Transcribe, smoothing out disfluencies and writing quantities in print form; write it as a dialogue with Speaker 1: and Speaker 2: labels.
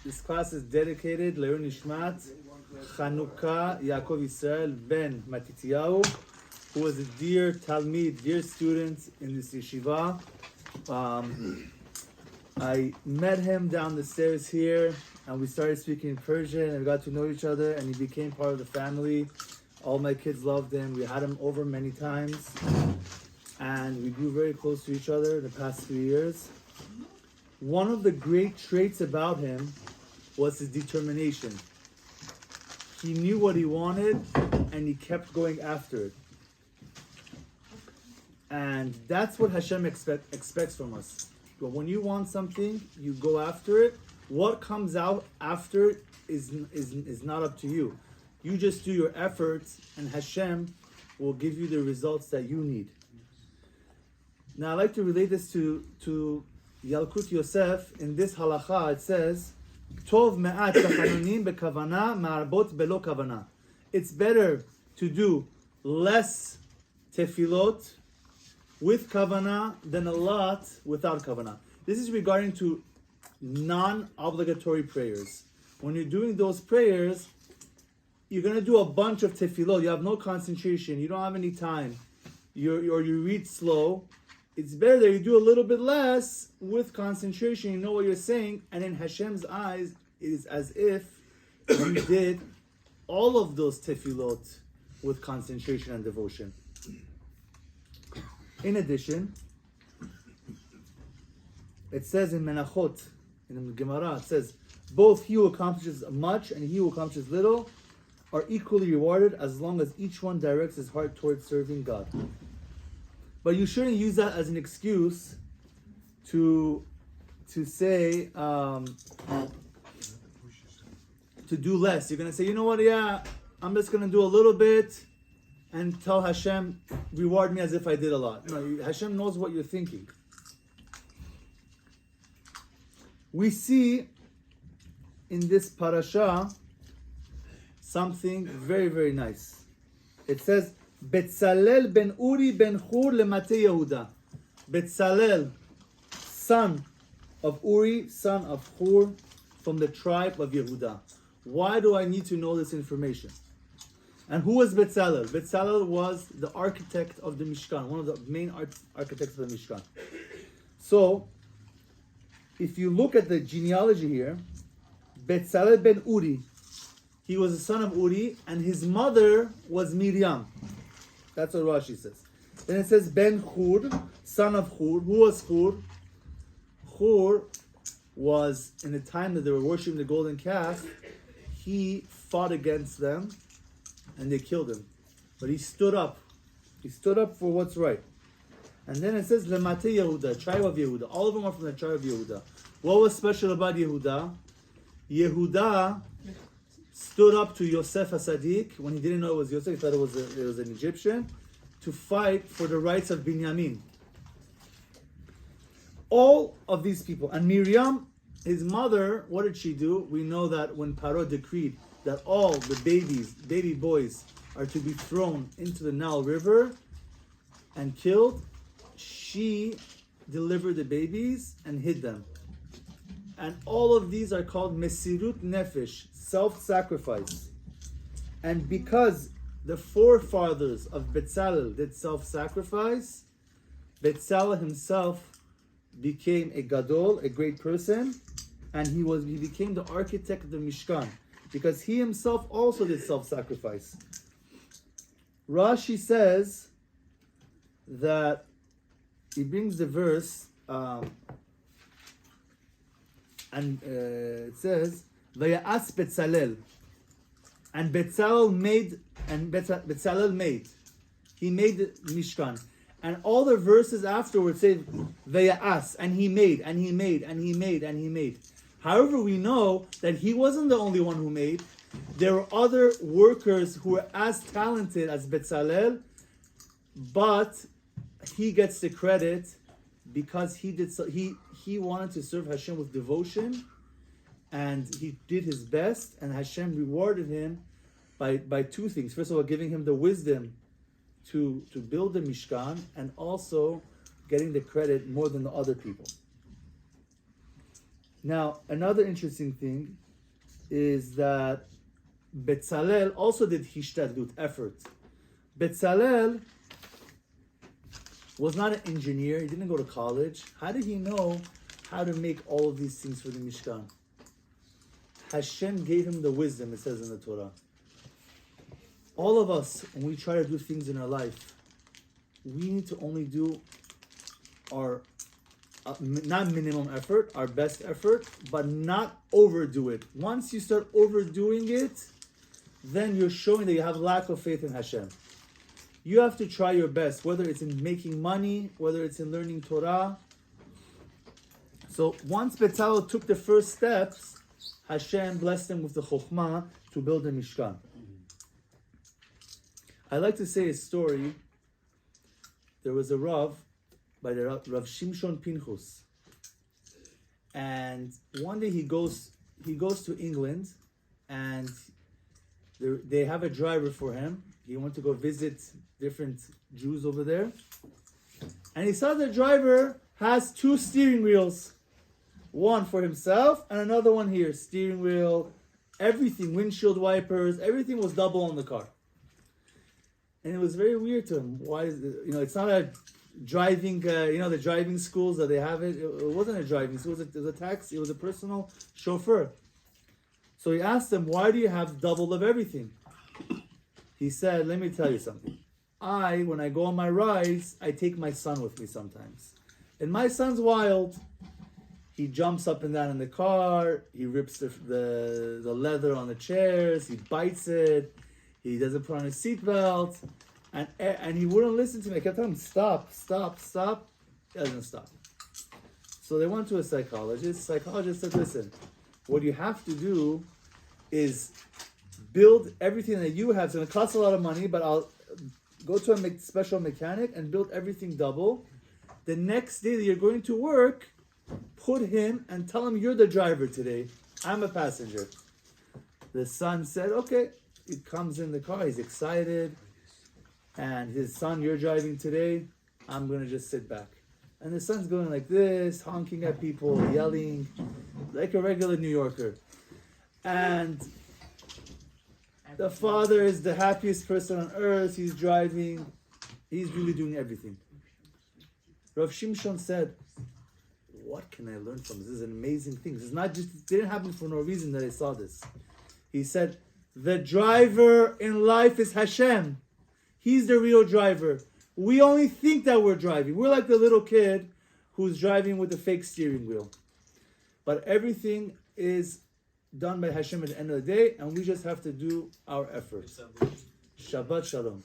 Speaker 1: This class is dedicated Le'ur Nishmat Chanukah Yakov Yisrael ben Mattityahu, who was a dear Talmid, dear student in this yeshiva. I met him down the stairs here, and we started speaking Persian, and we got to know each other, and he became part of the family. All my kids loved him. We had him over many times, and we grew very close to each other the past few years. One of the great traits about him was his determination. He knew what he wanted, and he kept going after it. And that's what Hashem expects from us. But when you want something, you go after it. What comes out after it is not up to you. You just do your efforts, and Hashem will give you the results that you need. Now, I'd like to relate this to Yalkut Yosef. In this halacha, it says, Tov me'at tachanunim bekavana ma'arbot belo kavana. It's better to do less tefillot with kavana than a lot without kavana. This is regarding to non-obligatory prayers. When you're doing those prayers, you're going to do a bunch of tefillot. You have no concentration. You don't have any time. You read slow. It's better that you do a little bit less with concentration. You know what you're saying. And in Hashem's eyes, it is as if you did all of those tefillot with concentration and devotion. In addition, it says in Menachot, in the Gemara, it says, both he who accomplishes much and he who accomplishes little are equally rewarded as long as each one directs his heart towards serving God. But you shouldn't use that as an excuse to say, to do less. You're going to say, you know what, I'm just going to do a little bit and tell Hashem, reward me as if I did a lot. No, Hashem knows what you're thinking. We see in this parasha something very, very nice. It says, Betzalel ben Uri ben Hur lemate Yehuda. Betzalel, son of Uri, son of Hur, from the tribe of Yehuda. Why do I need to know this information? And who was Betzalel? Betzalel was the architect of the Mishkan, one of the main architects of the Mishkan. So, if you look at the genealogy here, Betzalel ben Uri, he was the son of Uri, and his mother was Miriam. That's what Rashi says. Then it says Ben Hur, son of Hur. Who was Hur? Hur was, in the time that they were worshiping the golden calf, he fought against them, and they killed him. But he stood up. He stood up for what's right. And then it says, Lemate Yehuda, tribe of Yehuda. All of them are from the tribe of Yehuda. What was special about Yehuda? Yehuda stood up to Yosef HaSadiq when he didn't know it was Yosef, he thought it was an Egyptian, to fight for the rights of Binyamin. All of these people. And Miriam, his mother, what did she do? We know that when Paro decreed that all the baby boys, are to be thrown into the Nile River and killed, she delivered the babies and hid them. And all of these are called Mesirut Nefesh, self-sacrifice. And because the forefathers of Betzalel did self-sacrifice, Betzalel himself became a gadol, a great person, and he became the architect of the Mishkan, because he himself also did self-sacrifice. Rashi says that he brings the verse, and it says, "Vayas Betzalel," and Betzalel made, he made the Mishkan, and all the verses afterwards say, "Vayas," and he made, and he made, and he made, and he made. However, we know that he wasn't the only one who made. There were other workers who were as talented as Betzalel, but he gets the credit because he wanted to serve Hashem with devotion, and he did his best, and Hashem rewarded him by two things. First of all, giving him the wisdom to build the Mishkan, and also getting the credit more than the other people. Now, another interesting thing is that Betzalel also did hishtadlut, effort. Betzalel was not an engineer. He didn't go to college. How did he know how to make all of these things for the Mishkan? Hashem gave him the wisdom, it says in the Torah. All of us, when we try to do things in our life, we need to only do our, not minimum effort, our best effort, but not overdo it. Once you start overdoing it, then you're showing that you have lack of faith in Hashem. You have to try your best, whether it's in making money, whether it's in learning Torah. So once Betzalel took the first steps, Hashem blessed him with the chokhmah to build a Mishkan. I like to say a story. There was a Rav by the Rav Shimshon Pinchas, and one day he goes to England, and they have a driver for him. He went to go visit different Jews over there, and he saw the driver has 2 steering wheels, one for himself and another one here. Steering wheel, everything, windshield wipers, everything was double on the car. And it was very weird to him. Why is it, it's not a driving, the driving schools that they have it. It wasn't a driving school, it was a taxi, it was a personal chauffeur. So he asked him, why do you have double of everything? He said, let me tell you something. When I go on my rides, I take my son with me sometimes. And my son's wild. He jumps up and down in the car, he rips the leather on the chairs, he bites it, he doesn't put on his seatbelt, and he wouldn't listen to me. I kept telling him, stop. He doesn't stop. So they went to a psychologist. The psychologist said, listen, what you have to do is build everything that you have. It's going to cost a lot of money, but I'll go to a special mechanic and build everything double. The next day that you're going to work, put him and tell him you're the driver today. I'm a passenger. The son said, okay. He comes in the car, he's excited. And his son, you're driving today, I'm going to just sit back. And the son's going like this, honking at people, yelling, like a regular New Yorker. And the father is the happiest person on earth. He's driving. He's really doing everything. Rav Shimshon said, what can I learn from this? This is an amazing thing. This is not just, it didn't happen for no reason that I saw this. He said, the driver in life is Hashem. He's the real driver. We only think that we're driving. We're like the little kid who's driving with a fake steering wheel. But everything is done by Hashem at the end of the day, and we just have to do our effort. Shabbat Shalom.